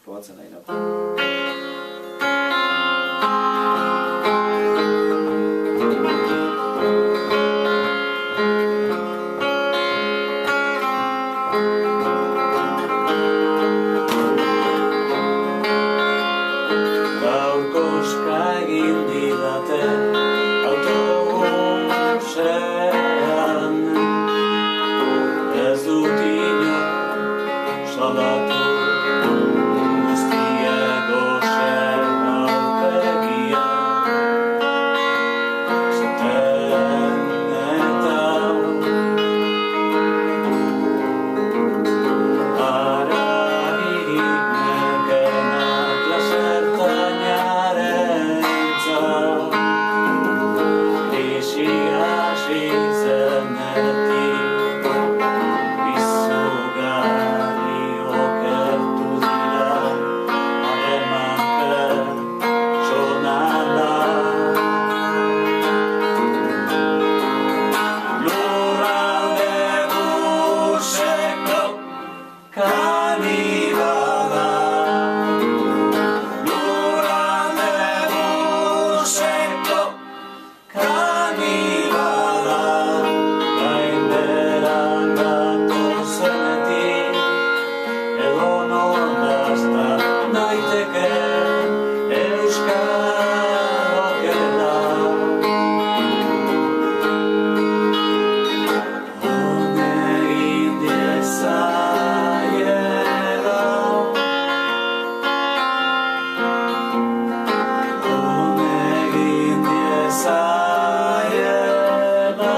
probatzen nahi nago. Gaur koska egin didate autobusean, ez dut inor salatu guztiek goxen aurpegian. Zaten eta haragirik merkenak lasertainarentzat, krisi hasi zenetik izugarri okertu dira harreman pertsonalak. Lurralde guzeko kanibala, lurralde guzeko kanibala, gainberan gatozenetik edonon dasta naiteke euskal okela. Egin diezaiela, egin diezaiela.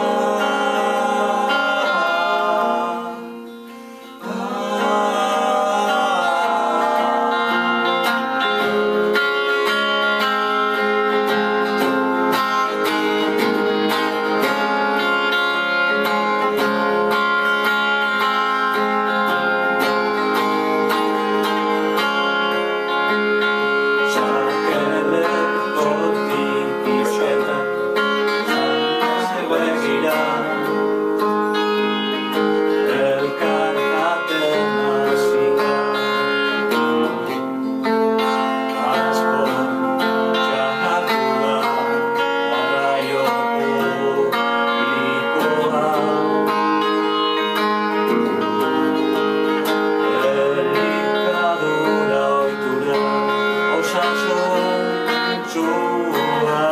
Txarkelekotik izketan begira, elkar jaten hasika, asko txartu da garraio publikoa. Elikadura ohitura osasuntsua,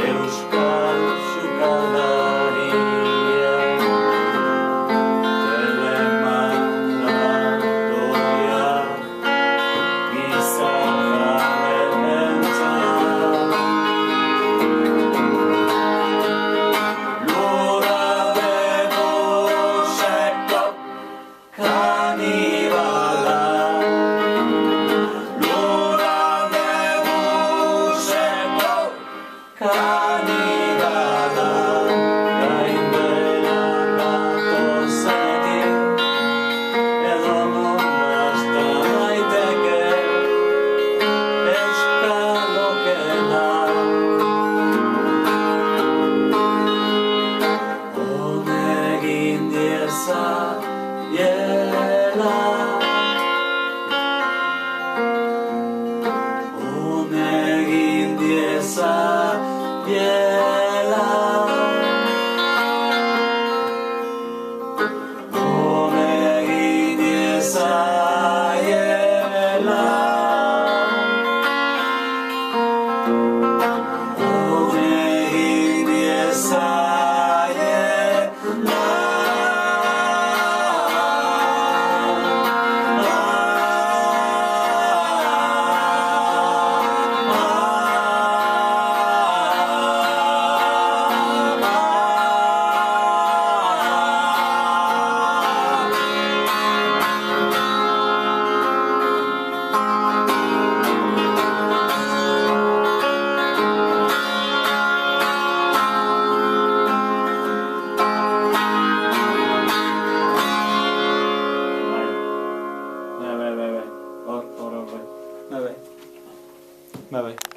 euskal sukaldaria, telemandatoria, gizajarenentzat. Lurralde guzeko kanibala, lurralde guzeko kanibala, gainberan gatozenetik edonon dasta naiteke euskal okela. Egin diezaiela, egin diezaiela, egin diezaiela, egin Bye bye.